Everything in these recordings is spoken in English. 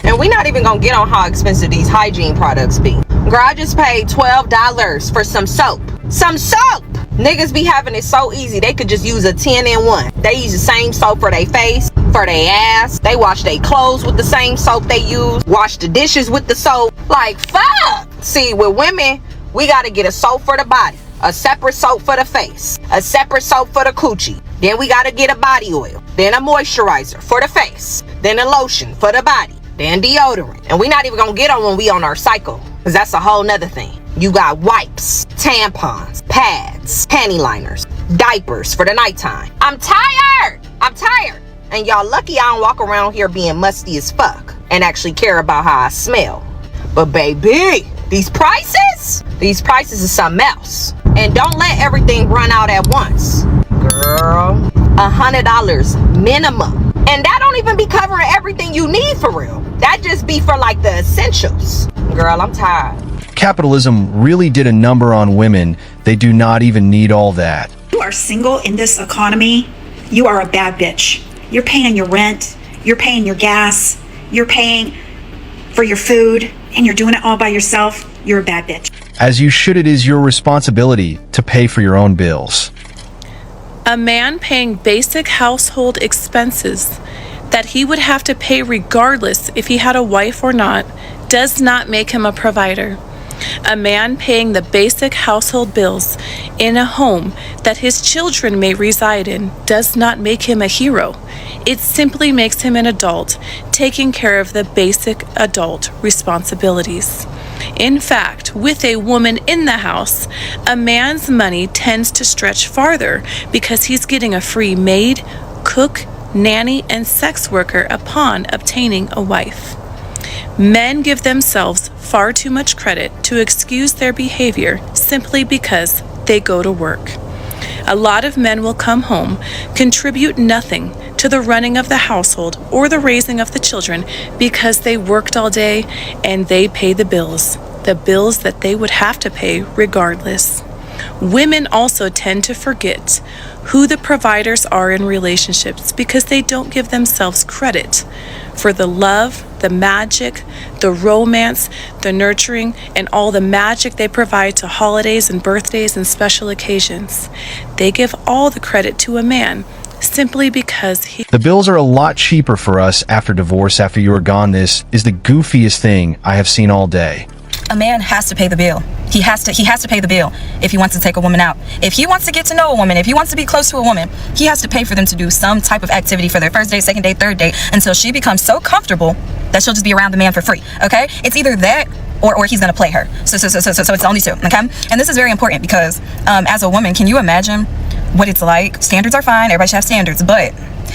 And we not even gonna get on how expensive these hygiene products be. Girl, I just paid $12 for some soap. Some soap! Niggas be having it so easy, they could just use a 10-in-1. They use the same soap for their face, for their ass. They wash their clothes with the same soap they use. Wash the dishes with the soap. Like, fuck! See, with women, we gotta get a soap for the body, a separate soap for the face, a separate soap for the coochie. Then we gotta get a body oil, then a moisturizer for the face, then a lotion for the body, then deodorant. And we not even gonna get on when we on our cycle, because that's a whole nother thing. You got wipes, tampons, pads, panty liners, diapers for the nighttime. I'm tired! And y'all lucky I don't walk around here being musty as fuck and actually care about how I smell. But baby, these prices is something else. And don't let everything run out at once. Girl, $100 minimum. And that don't even be covering everything you need for real. That just be for like the essentials. Girl, I'm tired. Capitalism really did a number on women. They do not even need all that. You are single in this economy, you are a bad bitch. You're paying your rent, you're paying your gas, you're paying for your food, and you're doing it all by yourself. You're a bad bitch. As you should, it is your responsibility to pay for your own bills. A man paying basic household expenses that he would have to pay regardless if he had a wife or not does not make him a provider. A man paying the basic household bills in a home that his children may reside in does not make him a hero. It simply makes him an adult, taking care of the basic adult responsibilities. In fact, with a woman in the house, a man's money tends to stretch farther because he's getting a free maid, cook, nanny, and sex worker upon obtaining a wife. Men give themselves far too much credit to excuse their behavior simply because they go to work. A lot of men will come home, contribute nothing to the running of the household or the raising of the children because they worked all day and they pay the bills that they would have to pay regardless. Women also tend to forget who the providers are in relationships because they don't give themselves credit for the love, the magic, the romance, the nurturing, and all the magic they provide to holidays and birthdays and special occasions. They give all the credit to a man simply because The bills are a lot cheaper for us after divorce after you are gone. This is the goofiest thing I have seen all day. A man has to pay the bill. He has to pay the bill if he wants to take a woman out. If he wants to get to know a woman, if he wants to be close to a woman, he has to pay for them to do some type of activity for their first date, second date, third date, until she becomes so comfortable that she'll just be around the man for free. Okay? It's either that or he's gonna play her. So it's only two. Okay? And this is very important because as a woman, can you imagine what it's like? Standards are fine, everybody should have standards, but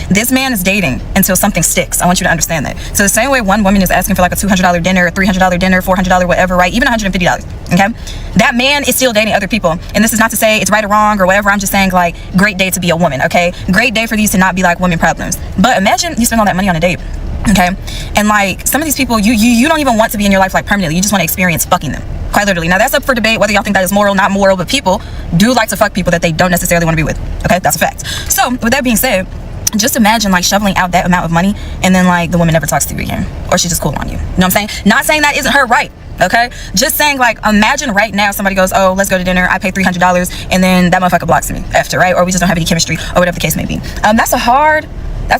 this man is dating until something sticks. I want you to understand that. So the same way one woman is asking for like a $200 dinner, a $300 dinner, $400 whatever, right? Even $150, okay? That man is still dating other people. And this is not to say it's right or wrong or whatever. I'm just saying like great day to be a woman, okay? Great day for these to not be like women problems. But imagine you spend all that money on a date, okay? And like some of these people, you don't even want to be in your life like permanently. You just want to experience fucking them. Quite literally. Now that's up for debate whether y'all think that is moral, not moral, but people do like to fuck people that they don't necessarily want to be with. Okay, that's a fact. So with that being said, just imagine like shoveling out that amount of money and then like the woman never talks to you again, or she's just cool on you. You know what I'm saying? Not saying that isn't her right, okay? Just saying like imagine right now somebody goes, oh, let's go to dinner, I pay $300, and then that motherfucker blocks me after, right? Or we just don't have any chemistry or whatever the case may be. That's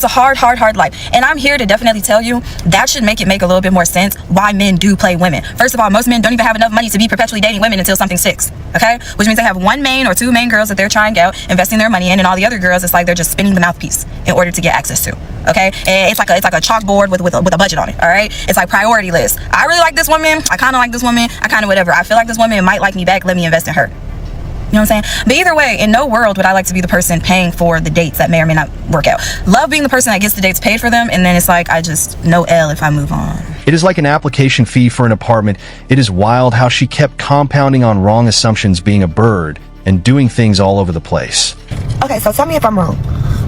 a hard life. And I'm here to definitely tell you that should make a little bit more sense why men do play women. First of all, most men don't even have enough money to be perpetually dating women until something sticks, okay? Which means they have one main or two main girls that they're trying out, investing their money in, and all the other girls, it's like they're just spinning the mouthpiece in order to get access to, okay? And it's like a chalkboard with a budget on it, all right? It's like priority list. I really like this woman. I kind of like this woman. I kind of whatever. I feel like this woman might like me back. Let me invest in her. You know what I'm saying? But either way, in no world would I like to be the person paying for the dates that may or may not work out. Love being the person that gets the dates paid for them, and then it's like I just no L if I move on. It is like an application fee for an apartment. It is wild how she kept compounding on wrong assumptions, being a bird and doing things all over the place. Okay, so tell me if I'm wrong.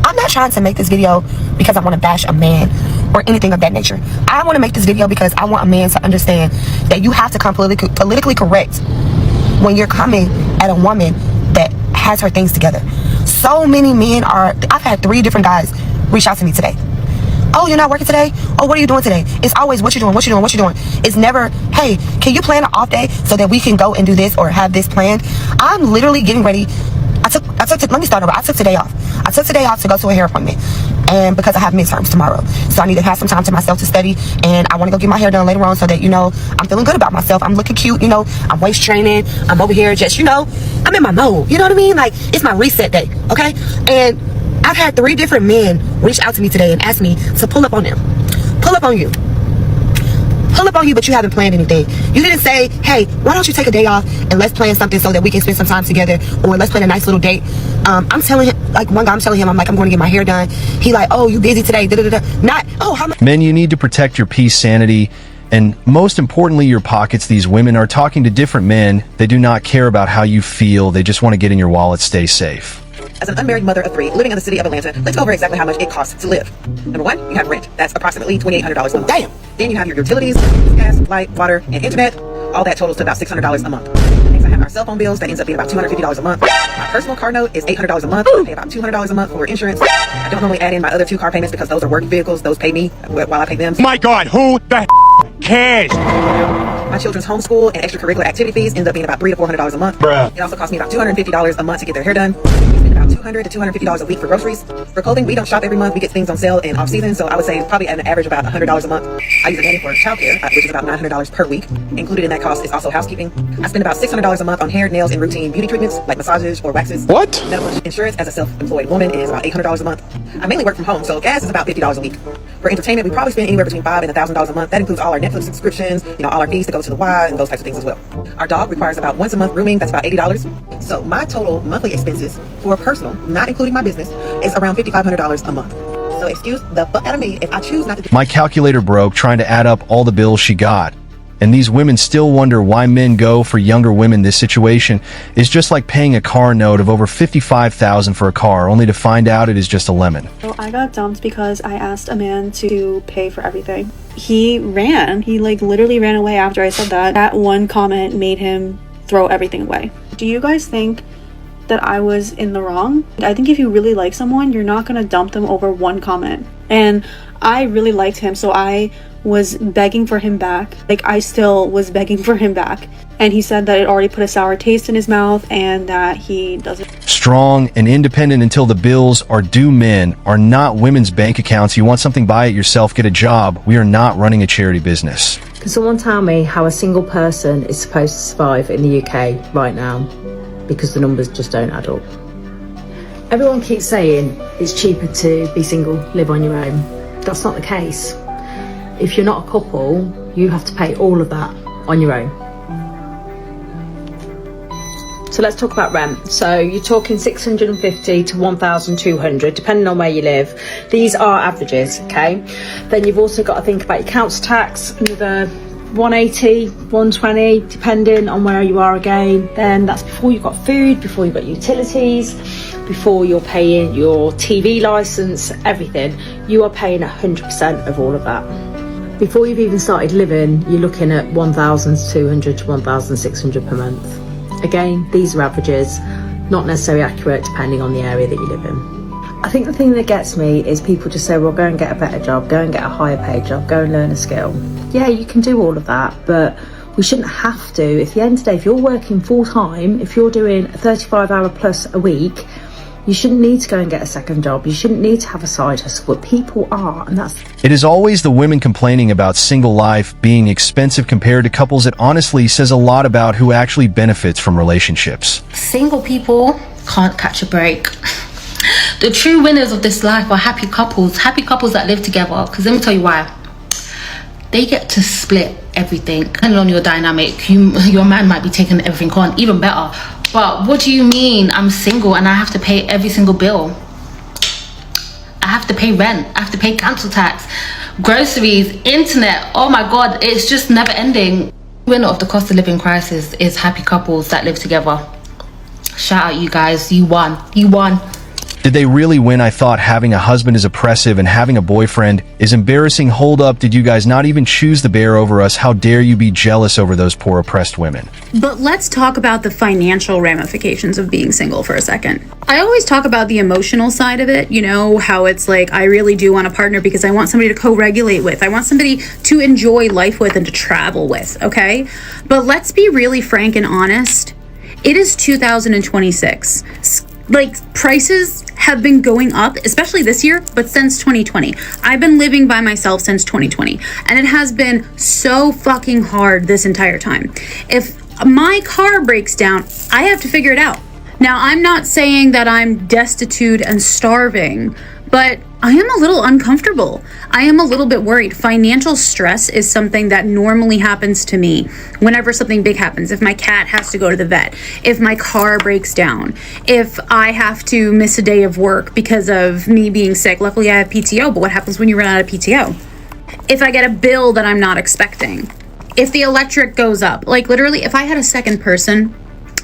I'm not trying to make this video because I want to bash a man or anything of that nature. I want to make this video because I want a man to understand that you have to come politically correct when you're coming at a woman that has her things together. So many men are, I've had 3 different guys reach out to me today. oh, you're not working today? Oh, what are you doing today? It's always what you doing, what you doing, what you doing. It's never, hey, can you plan an off day so that we can go and do this or have this planned? I'm literally getting ready. Let me start over. I took today off. I took today off to go to a hair appointment, and because I have midterms tomorrow, so I need to have some time to myself to study, and I want to go get my hair done later on so that, you know, I'm feeling good about myself. I'm looking cute, you know, I'm waist training, I'm over here just, you know, I'm in my mode, you know what I mean? Like, it's my reset day, okay? And I've had 3 different men reach out to me today and ask me to pull up on them. Pull up on you. Pull up on you, but you haven't planned anything. You didn't say, hey, why don't you take a day off and let's plan something so that we can spend some time together, or let's plan a nice little date. I'm telling him, like, one guy, I'm telling him, I'm like, I'm going to get my hair done. He like, oh, you busy today? Not, oh, how much? Men, you need to protect your peace, sanity, and most importantly, your pockets. These women are talking to different men. They do not care about how you feel. They just want to get in your wallet. Stay safe. As an unmarried mother of 3 living in the city of Atlanta, let's go over exactly how much it costs to live. Number 1, you have rent. That's approximately $2,800 a month. Damn. Then you have your utilities, gas, light, water, and internet. All that totals to about $600 a month. Next, I have our cell phone bills. That ends up being about $250 a month. My personal car note is $800 a month. I pay about $200 a month for insurance. I don't normally add in my other 2 car payments because those are work vehicles. Those pay me while I pay them. My God, who the cares? My children's homeschool and extracurricular activity fees end up being about $300 to $400 a month. Bruh. It also costs me about $250 a month to get their hair done. We spend about $200 to $250 a week for groceries. For clothing, we don't shop every month. We get things on sale and off season, so I would say probably at an average about $100 a month. I use a nanny for childcare, which is about $900 per week. Included in that cost is also housekeeping. I spend about $600 a month on hair, nails, and routine beauty treatments like massages or waxes. What? Medical insurance as a self-employed woman is about $800 a month. I mainly work from home, so gas is about $50 a week. For entertainment, we probably spend anywhere between $500 and $1,000 a month. That includes all our Netflix subscriptions, you know, all our fees to go to the Y and those types of things as well. Our dog requires about once a month grooming. That's about $80. So my total monthly expenses for personal, not including my business, is around $5,500 a month. So excuse the fuck out of me if I choose not to do. My calculator broke trying to add up all the bills she got. And these women still wonder why men go for younger women. This situation is just like paying a car note of over $55,000 for a car, only to find out it is just a lemon. So I got dumped because I asked a man to pay for everything. He ran. He like literally ran away after I said that. That one comment made him throw everything away. Do you guys think that I was in the wrong? I think if you really like someone, you're not gonna dump them over one comment. And I really liked him, so I was begging for him back. Like, I still was begging for him back. And he said that it already put a sour taste in his mouth and that he doesn't. Strong and independent until the bills are due. Men are not women's bank accounts. You want something, buy it yourself, get a job. We are not running a charity business. Can someone tell me how a single person is supposed to survive in the UK right now? Because the numbers just don't add up. Everyone keeps saying it's cheaper to be single, live on your own. That's not the case. If you're not a couple, you have to pay all of that on your own. So let's talk about rent. So you're talking 650 to 1,200, depending on where you live. These are averages, okay? Then you've also got to think about your council tax, another 180, 120, depending on where you are again. Then that's before you've got food, before you've got utilities, before you're paying your TV license, everything. You are paying 100% of all of that. Before you've even started living, you're looking at 1,200 to 1,600 per month. Again, these are averages, not necessarily accurate depending on the area that you live in. I think the thing that gets me is people just say, well, go and get a better job, go and get a higher paid job, go and learn a skill. Yeah, you can do all of that, but we shouldn't have to. At the end of the day, if you're working full time, if you're doing a 35-hour plus a week, you shouldn't need to go and get a second job. You shouldn't need to have a side hustle, but people are, and that's... It is always the women complaining about single life being expensive compared to couples. It honestly says a lot about who actually benefits from relationships. Single people can't catch a break. The true winners of this life are happy couples that live together. Because let me tell you why. They get to split everything. Depending on your dynamic, your man might be taking everything on, even better. But what do you mean I'm single and I have to pay every single bill? I have to pay rent, I have to pay council tax, groceries, internet. Oh my God, it's just never ending. Winner of the cost of living crisis is happy couples that live together. Shout out you guys, you won. Did they really win? I thought having a husband is oppressive and having a boyfriend is embarrassing. Hold up, did you guys not even choose the bear over us? How dare you be jealous over those poor oppressed women? But let's talk about the financial ramifications of being single for a second. I always talk about the emotional side of it, you know, how it's like, I really do want a partner because I want somebody to co-regulate with. I want somebody to enjoy life with and to travel with, okay? But let's be really frank and honest. It is 2026. Like, prices have been going up, especially this year, but since 2020. I've been living by myself since 2020, and it has been so fucking hard this entire time. If my car breaks down, I have to figure it out. Now, I'm not saying that I'm destitute and starving, but I am a little uncomfortable. I am a little bit worried. Financial stress is something that normally happens to me whenever something big happens. If my cat has to go to the vet, if my car breaks down, if I have to miss a day of work because of me being sick. Luckily, I have PTO, but what happens when you run out of PTO? If I get a bill that I'm not expecting, if the electric goes up, like literally, if I had a second person,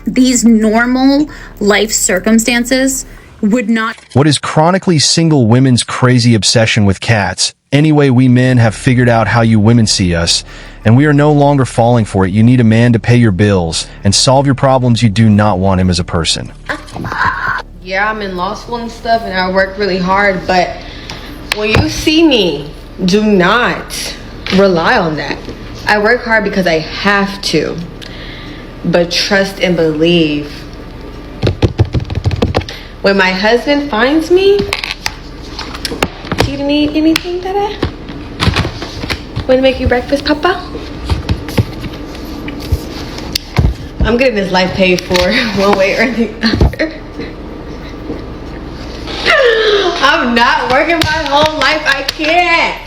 these normal life circumstances would not. What is chronically single women's crazy obsession with cats? Anyway, we men have figured out how you women see us, and we are no longer falling for it. You need a man to pay your bills and solve your problems. You do not want him as a person. Yeah, I'm in law school and stuff, and I work really hard, but when you see me, do not rely on that. I work hard because I have to, but trust and believe. When my husband finds me, do you need anything, Dada? Want to make you breakfast, Papa? I'm getting this life paid for one way or the other. I'm not working my whole life. I can't.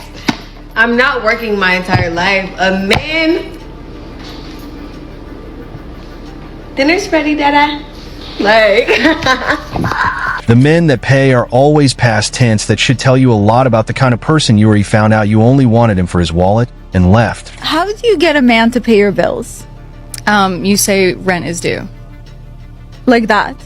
I'm not working my entire life. A man. Dinner's ready, Dada. Like. The men that pay are always past tense. That should tell you a lot about the kind of person you are. You found out you only wanted him for his wallet and left. How do you get a man to pay your bills? You say rent is due. Like that.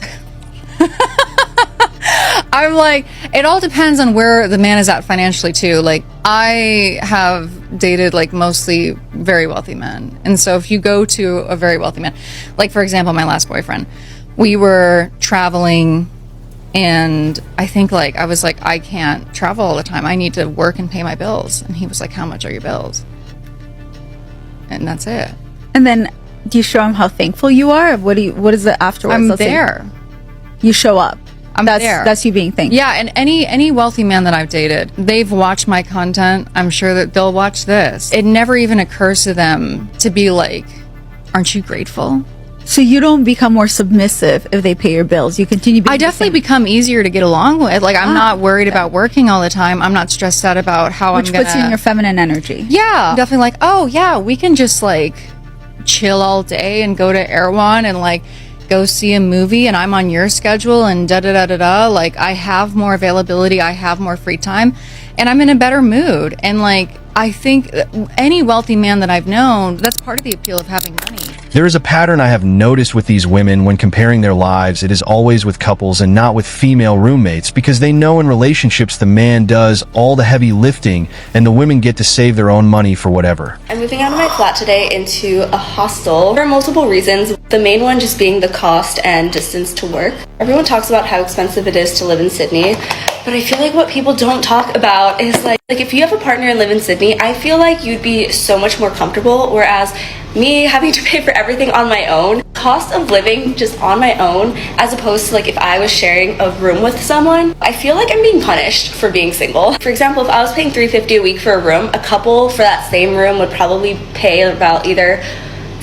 I'm like, it all depends on where the man is at financially too. Like, I have dated like mostly very wealthy men. And so if you go to a very wealthy man, like for example, my last boyfriend, we were traveling and I think like, I was like, I can't travel all the time. I need to work and pay my bills. And he was like, how much are your bills? And that's it. And then do you show him how thankful you are? What is it afterwards? I'm there. You show up. I'm there. That's you being thankful. Yeah, and any wealthy man that I've dated, they've watched my content. I'm sure that they'll watch this. It never even occurs to them to be like, aren't you grateful? So you don't become more submissive if they pay your bills. You continue being I definitely become easier to get along with. Like, I'm not worried about working all the time. I'm not stressed out about how Which puts you in your feminine energy. Yeah. I'm definitely like, oh yeah, we can just like chill all day and go to Erewhon and like go see a movie and I'm on your schedule and da-da-da-da-da. Like, I have more availability, I have more free time, and I'm in a better mood. And like, I think any wealthy man that I've known, that's part of the appeal of having money. There is a pattern I have noticed with these women when comparing their lives. It is always with couples and not with female roommates, because they know in relationships the man does all the heavy lifting and the women get to save their own money for whatever. I'm moving out of my flat today into a hostel for multiple reasons. The main one just being the cost and distance to work. Everyone talks about how expensive it is to live in Sydney, but I feel like what people don't talk about is like if you have a partner and live in Sydney, I feel like you'd be so much more comfortable, whereas me having to pay for everything on my own, cost of living just on my own, as opposed to like if I was sharing a room with someone, I feel like I'm being punished for being single. For example, if I was paying $350 a week for a room, a couple for that same room would probably pay about either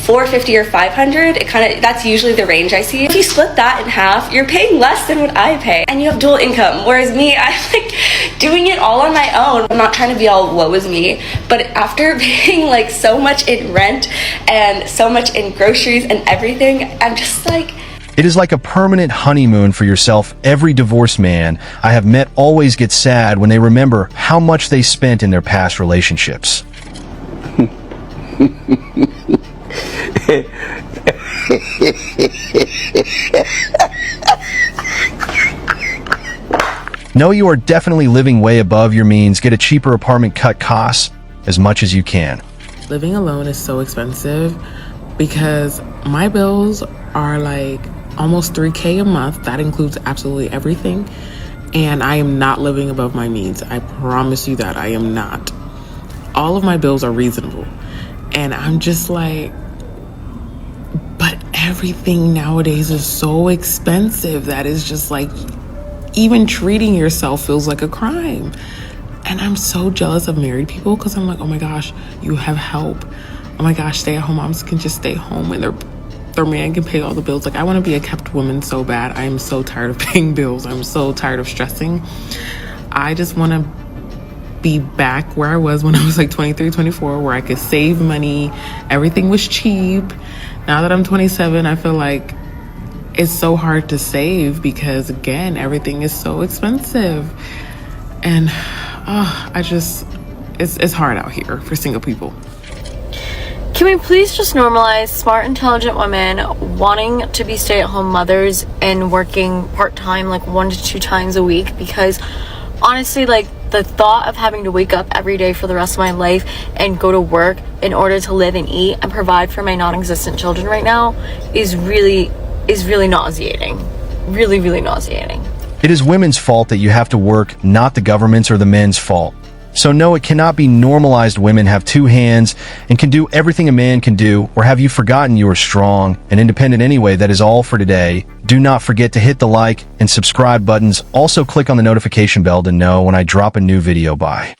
$450 or $500. That's usually the range I see. If you split that in half, you're paying less than what I pay, and you have dual income. Whereas me, I'm like doing it all on my own. I'm not trying to be all woe is me, but after paying like so much in rent and so much in groceries and everything, I'm just like, it is like a permanent honeymoon for yourself. Every divorced man I have met always gets sad when they remember how much they spent in their past relationships. Know you are definitely living way above your means. Get a cheaper apartment, cut costs as much as you can. Living alone is so expensive because my bills are like almost $3,000 a month. That includes absolutely everything. And I am not living above my means. I promise you that I am not. All of my bills are reasonable. And I'm just like, but everything nowadays is so expensive that is just like, even treating yourself feels like a crime. And I'm so jealous of married people because I'm like, oh my gosh, you have help. Oh my gosh, stay-at-home moms can just stay home and their man can pay all the bills. Like, I want to be a kept woman so bad. I am so tired of paying bills. I'm so tired of stressing. I just want to be back where I was when I was like 23, 24, where I could save money. Everything was cheap. Now that I'm 27, I feel like it's so hard to save because, again, everything is so expensive. And it's hard out here for single people. Can we please just normalize smart, intelligent women wanting to be stay-at-home mothers and working part-time like 1 to 2 times a week? Because honestly, like, the thought of having to wake up every day for the rest of my life and go to work in order to live and eat and provide for my non-existent children right now is really nauseating. Really nauseating. It is women's fault that you have to work, not the government's or the men's fault. So no, it cannot be normalized women have 2 hands and can do everything a man can do, or have you forgotten you are strong and independent anyway? That is all for today. Do not forget to hit the like and subscribe buttons. Also click on the notification bell to know when I drop a new video. Bye.